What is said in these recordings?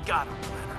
got him, Leonard.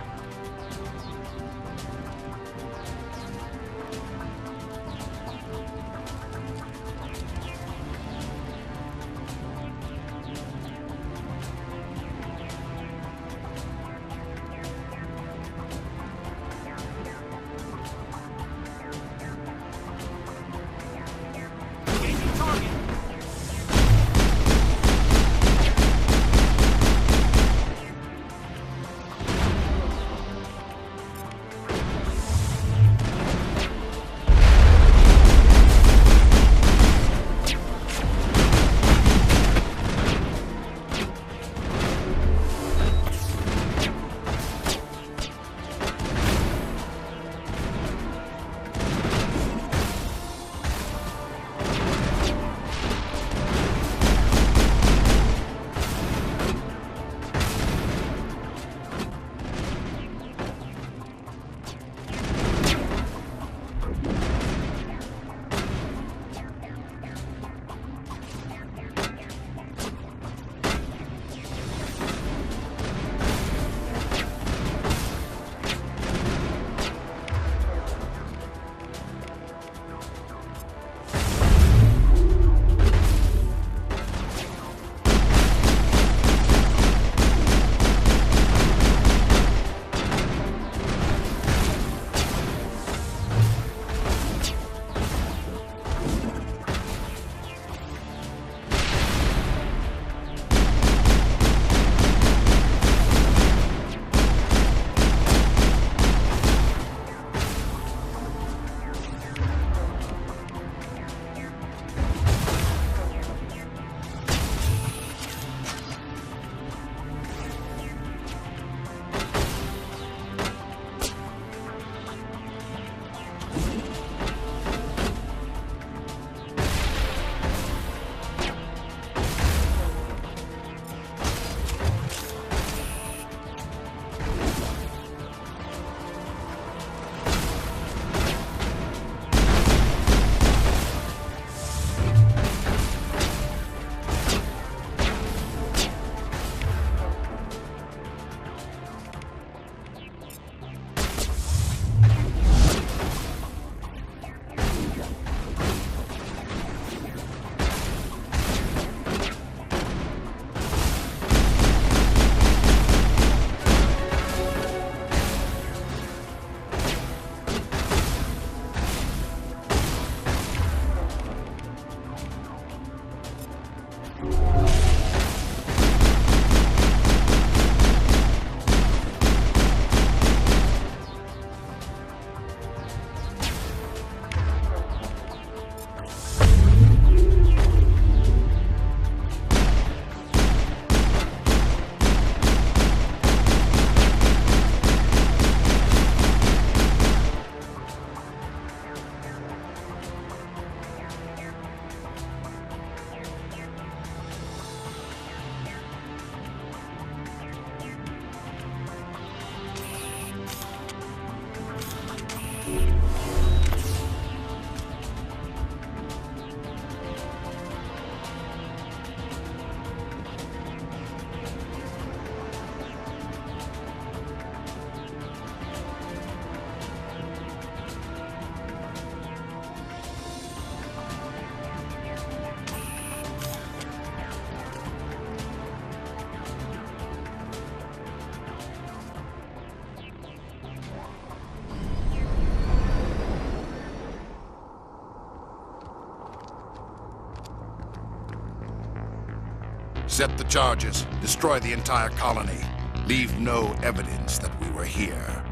Set the charges, destroy the entire colony. Leave no evidence that we were here.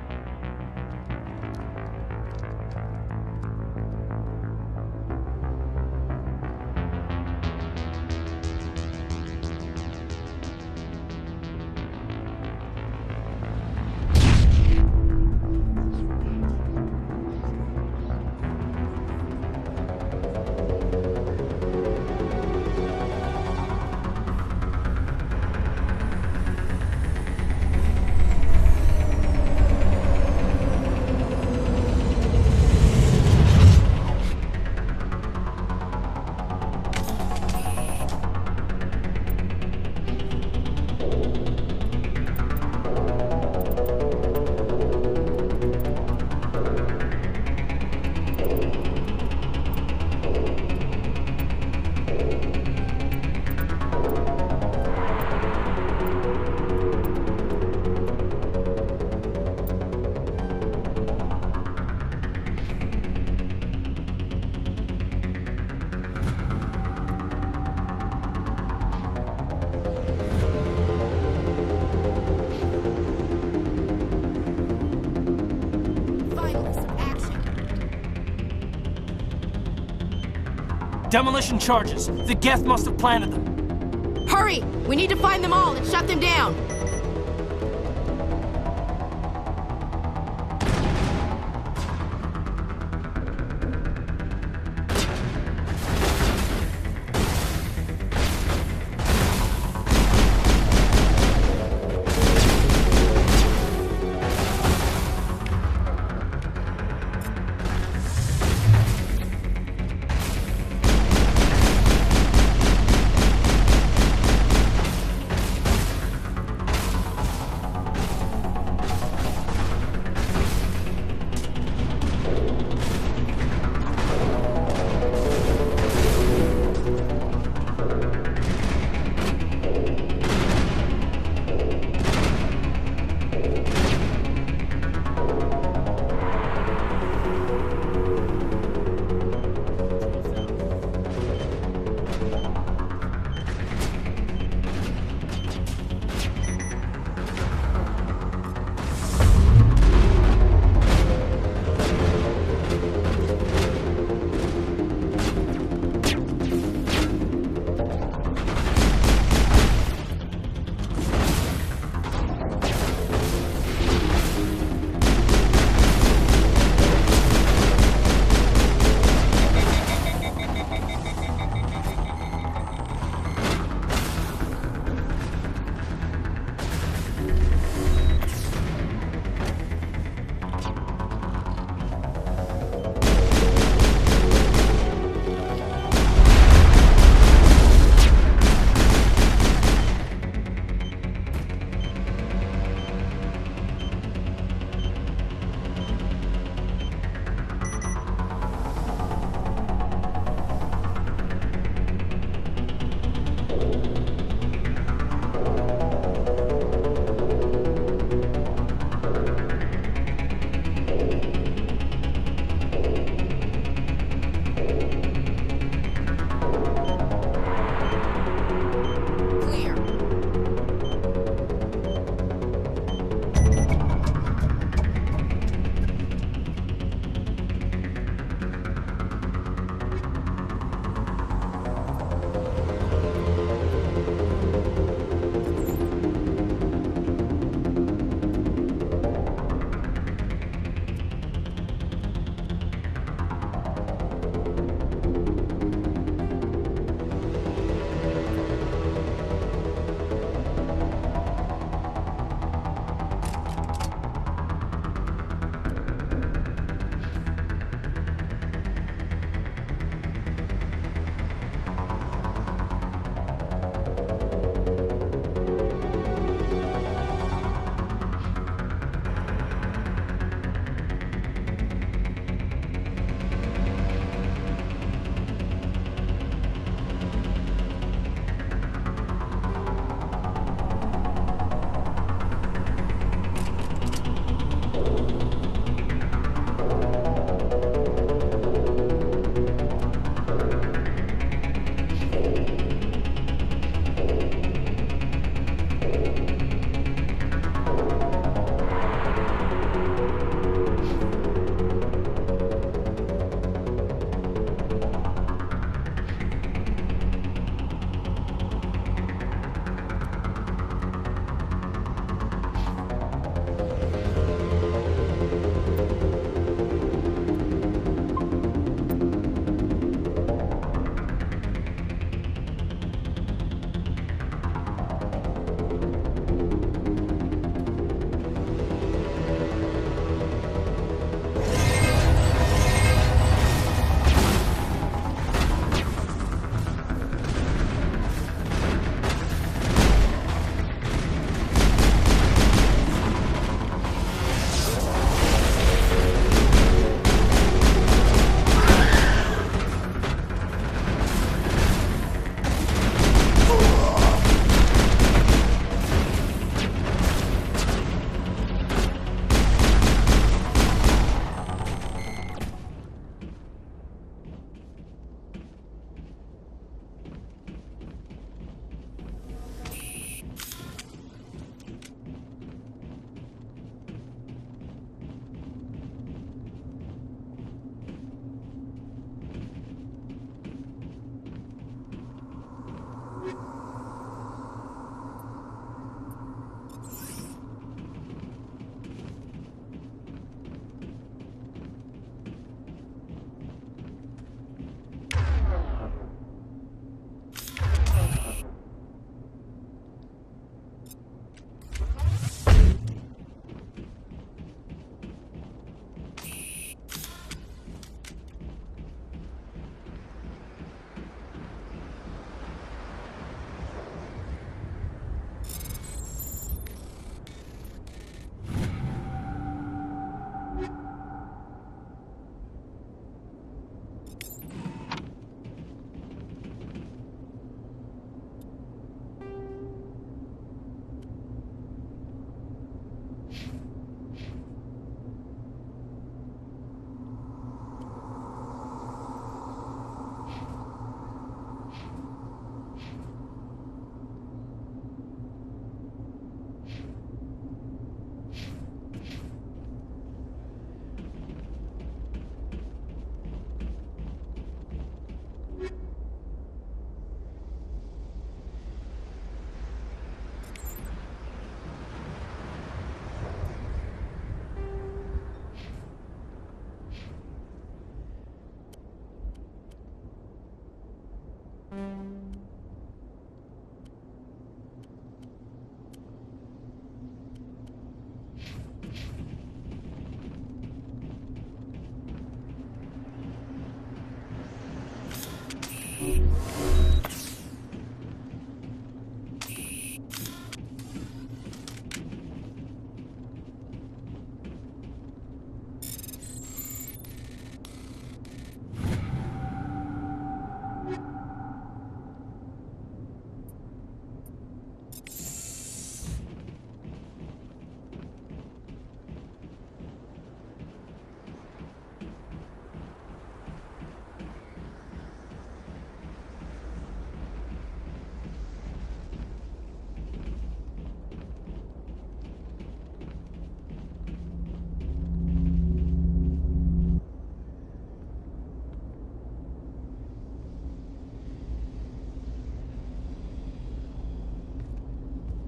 Demolition charges. The Geth must have planted them. Hurry! We need to find them all and shut them down!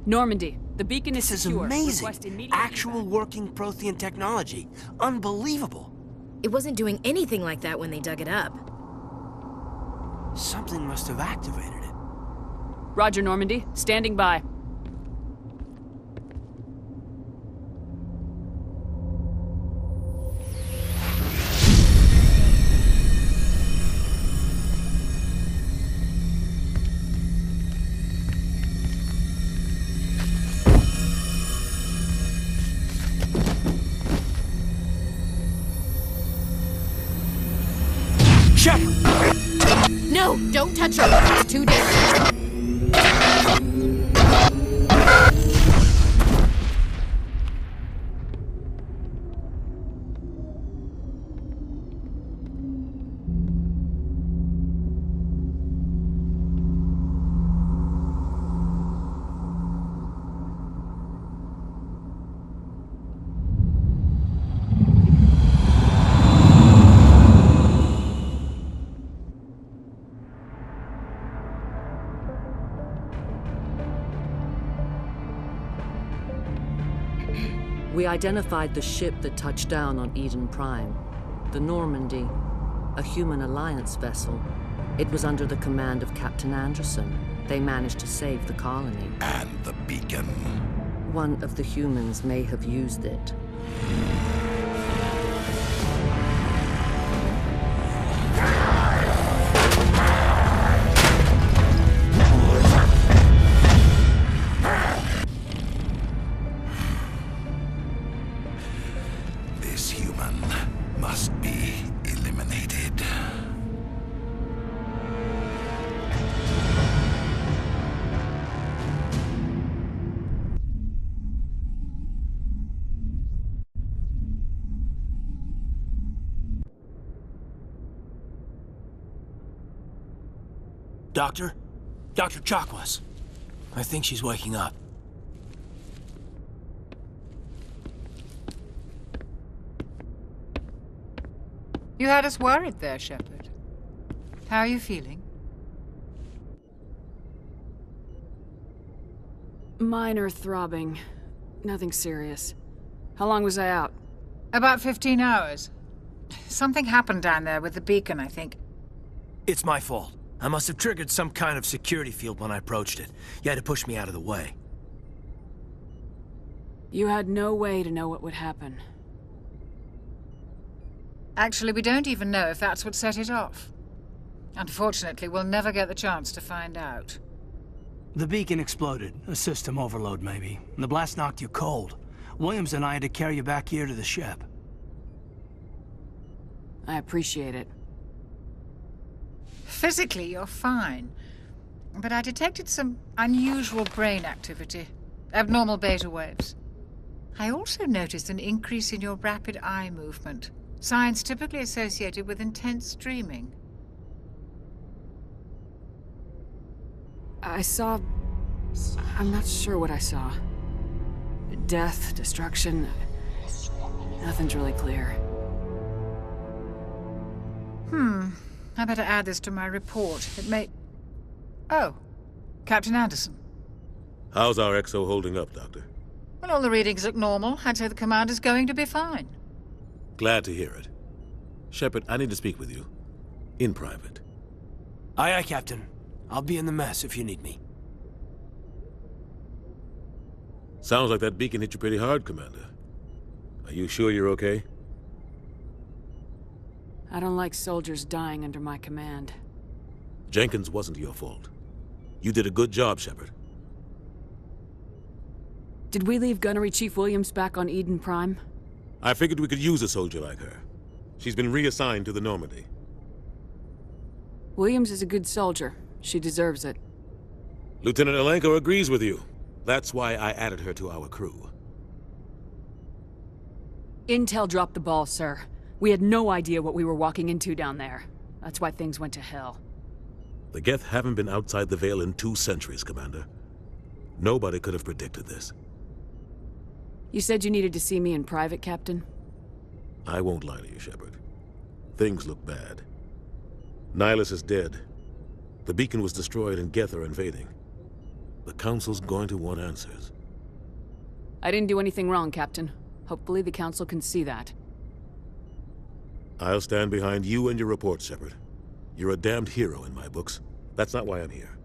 Normandy, the beacon is This is secure. amazing. Request immediate Actual evac. working Prothean technology. Unbelievable. It wasn't doing anything like that when they dug it up. Something must have activated it. Roger, Normandy. Standing by. Shepard! No, don't touch her. It's too dangerous. We identified the ship that touched down on Eden Prime, the Normandy, a human alliance vessel. It was under the command of Captain Anderson. They managed to save the colony. And the beacon. One of the humans may have used it. This human must be eliminated. Doctor? Dr. Chakwas. I think she's waking up. You had us worried there, Shepard. How are you feeling? Minor throbbing. Nothing serious. How long was I out? About 15 hours. Something happened down there with the beacon, I think. It's my fault. I must have triggered some kind of security field when I approached it. You had to push me out of the way. You had no way to know what would happen. Actually, we don't even know if that's what set it off. Unfortunately, we'll never get the chance to find out. The beacon exploded. A system overload, maybe. And the blast knocked you cold. Williams and I had to carry you back here to the ship. I appreciate it. Physically, you're fine. But I detected some unusual brain activity. Abnormal beta waves. I also noticed an increase in your rapid eye movement. Signs typically associated with intense dreaming. I saw... I'm not sure what I saw. Death, destruction... Nothing's really clear. I better add this to my report. It may... Oh, Captain Anderson. How's our XO holding up, Doctor? Well, all the readings look normal. I'd say the commander's going to be fine. Glad to hear it. Shepard, I need to speak with you. In private. Aye, aye, Captain. I'll be in the mess if you need me. Sounds like that beacon hit you pretty hard, Commander. Are you sure you're okay? I don't like soldiers dying under my command. Jenkins wasn't your fault. You did a good job, Shepard. Did we leave Gunnery Chief Williams back on Eden Prime? I figured we could use a soldier like her. She's been reassigned to the Normandy. Williams is a good soldier. She deserves it. Lieutenant Alenko agrees with you. That's why I added her to our crew. Intel dropped the ball, sir. We had no idea what we were walking into down there. That's why things went to hell. The Geth haven't been outside the Veil in 2 centuries, Commander. Nobody could have predicted this. You said you needed to see me in private, Captain? I won't lie to you, Shepard. Things look bad. Nihilus is dead. The beacon was destroyed and Geth are invading. The Council's going to want answers. I didn't do anything wrong, Captain. Hopefully the Council can see that. I'll stand behind you and your report, Shepard. You're a damned hero in my books. That's not why I'm here.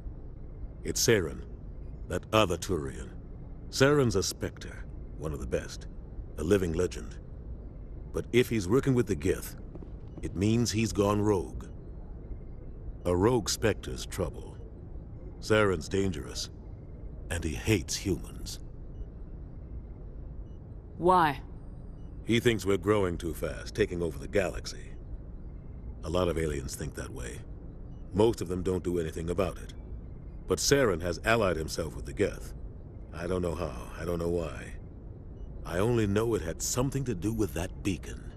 It's Saren, that other Turian. Saren's a Spectre, one of the best, a living legend. But if he's working with the Geth, it means he's gone rogue. A rogue Spectre's trouble. Saren's dangerous, and he hates humans. Why? He thinks we're growing too fast, taking over the galaxy. A lot of aliens think that way. Most of them don't do anything about it. But Saren has allied himself with the Geth. I don't know how, I don't know why. I only know it had something to do with that beacon.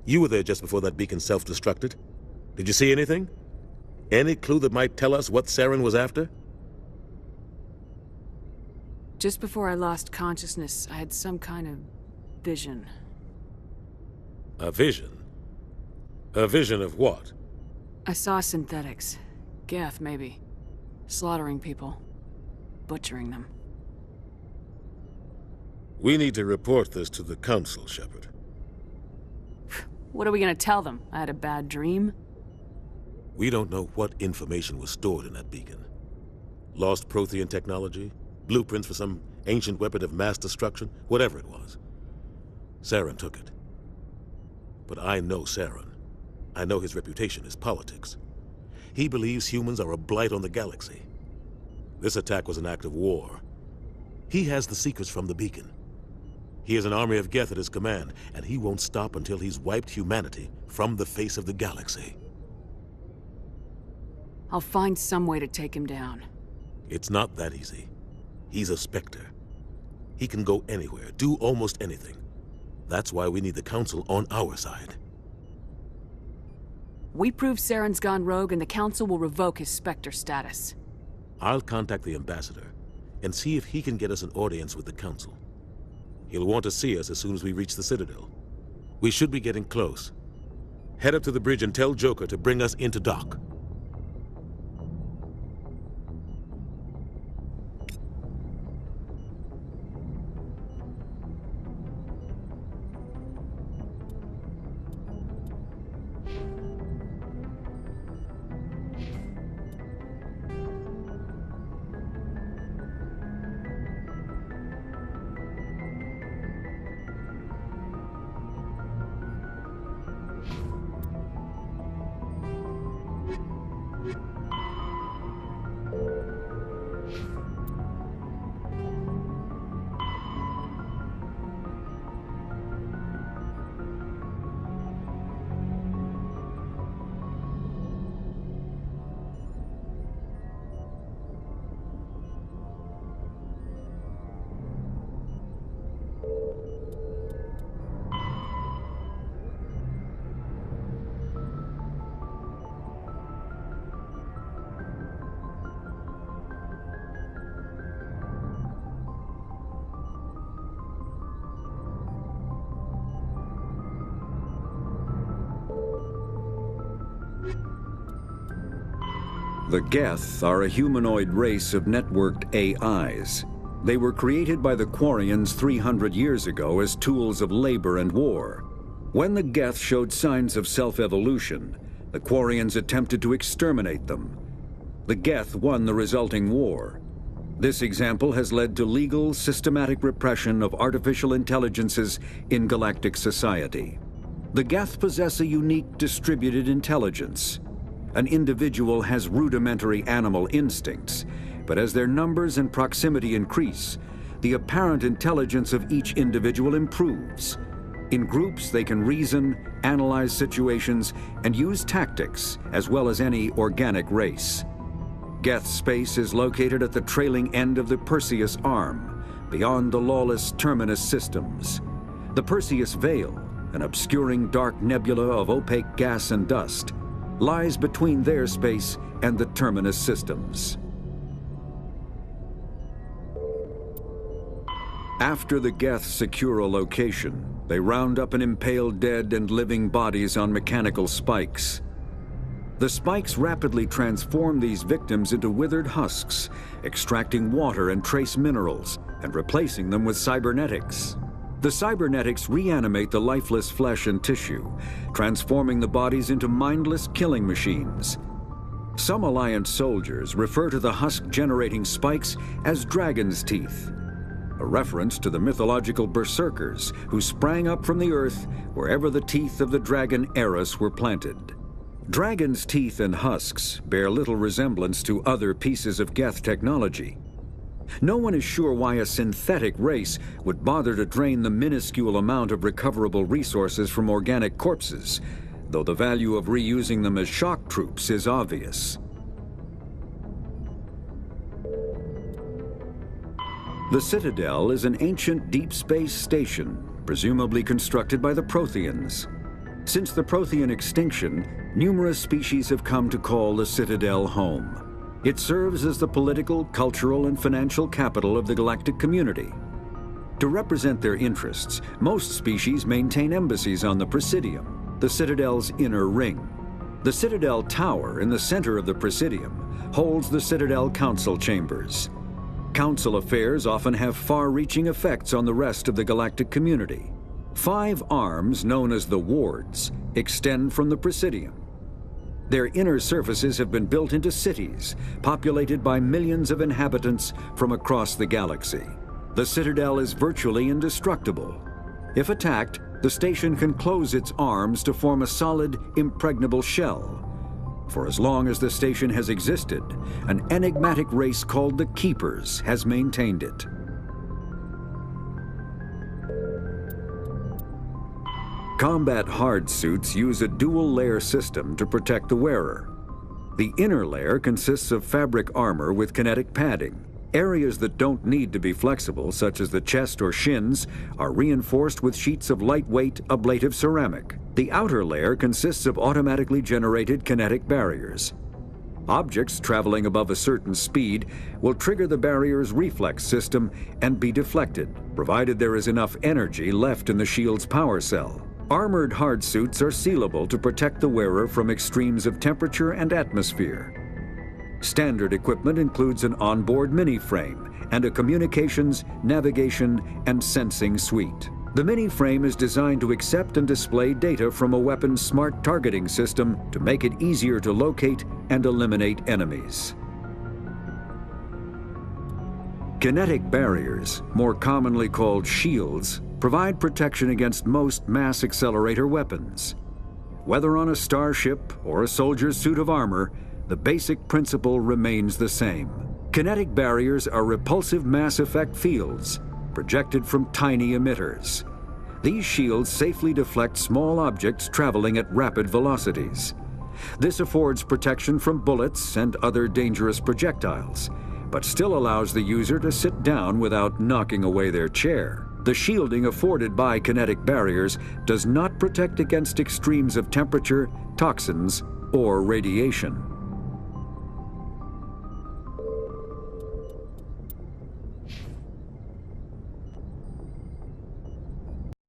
You were there just before that beacon self-destructed. Did you see anything? Any clue that might tell us what Saren was after? Just before I lost consciousness, I had some kind of vision. A vision? A vision of what? I saw synthetics. Geth, maybe. Slaughtering people. Butchering them. We need to report this to the Council, Shepard. What are we gonna tell them? I had a bad dream? We don't know what information was stored in that beacon. Lost Prothean technology? Blueprints for some ancient weapon of mass destruction? Whatever it was. Saren took it. But I know Saren. I know his reputation is politics. He believes humans are a blight on the galaxy. This attack was an act of war. He has the secrets from the beacon. He has an army of Geth at his command, and he won't stop until he's wiped humanity from the face of the galaxy. I'll find some way to take him down. It's not that easy. He's a Spectre. He can go anywhere, do almost anything. That's why we need the Council on our side. We prove Saren's gone rogue and the Council will revoke his Spectre status. I'll contact the Ambassador and see if he can get us an audience with the Council. He'll want to see us as soon as we reach the Citadel. We should be getting close. Head up to the bridge and tell Joker to bring us into dock. The Geth are a humanoid race of networked AIs. They were created by the Quarians 300 years ago as tools of labor and war. When the Geth showed signs of self-evolution, the Quarians attempted to exterminate them. the Geth won the resulting war. This example has led to legal, systematic repression of artificial intelligences in galactic society. The Geth possess a unique distributed intelligence. An individual has rudimentary animal instincts, but as their numbers and proximity increase, the apparent intelligence of each individual improves. In groups, they can reason, analyze situations, and use tactics, as well as any organic race. Geth space is located at the trailing end of the Perseus Arm, beyond the lawless Terminus systems. The Perseus Veil, an obscuring dark nebula of opaque gas and dust, lies between their space and the Terminus systems. After the Geth secure a location, they round up and impale dead and living bodies on mechanical spikes. The spikes rapidly transform these victims into withered husks, extracting water and trace minerals, and replacing them with cybernetics. The cybernetics reanimate the lifeless flesh and tissue, transforming the bodies into mindless killing machines. Some Alliance soldiers refer to the husk-generating spikes as dragon's teeth, a reference to the mythological berserkers who sprang up from the earth wherever the teeth of the dragon Eris were planted. Dragon's teeth and husks bear little resemblance to other pieces of Geth technology. No one is sure why a synthetic race would bother to drain the minuscule amount of recoverable resources from organic corpses, though the value of reusing them as shock troops is obvious. The Citadel is an ancient deep space station, presumably constructed by the Protheans. Since the Prothean extinction, numerous species have come to call the Citadel home. It serves as the political, cultural, and financial capital of the galactic community. To represent their interests, most species maintain embassies on the Presidium, the Citadel's inner ring. The Citadel Tower in the center of the Presidium holds the Citadel Council chambers. Council affairs often have far-reaching effects on the rest of the galactic community. 5 arms, known as the Wards, extend from the Presidium. Their inner surfaces have been built into cities, populated by millions of inhabitants from across the galaxy. The Citadel is virtually indestructible. If attacked, the station can close its arms to form a solid, impregnable shell. For as long as the station has existed, an enigmatic race called the Keepers has maintained it. Combat hard suits use a dual-layer system to protect the wearer. The inner layer consists of fabric armor with kinetic padding. Areas that don't need to be flexible, such as the chest or shins, are reinforced with sheets of lightweight, ablative ceramic. The outer layer consists of automatically generated kinetic barriers. Objects traveling above a certain speed will trigger the barrier's reflex system and be deflected, provided there is enough energy left in the shield's power cell. Armored hard suits are sealable to protect the wearer from extremes of temperature and atmosphere. Standard equipment includes an onboard mini-frame and a communications, navigation, and sensing suite. The mini-frame is designed to accept and display data from a weapon's smart targeting system to make it easier to locate and eliminate enemies. Kinetic barriers, more commonly called shields, provide protection against most mass accelerator weapons. Whether on a starship or a soldier's suit of armor, the basic principle remains the same. Kinetic barriers are repulsive mass effect fields, projected from tiny emitters. These shields safely deflect small objects traveling at rapid velocities. This affords protection from bullets and other dangerous projectiles, but still allows the user to sit down without knocking away their chair. The shielding afforded by kinetic barriers does not protect against extremes of temperature, toxins, or radiation.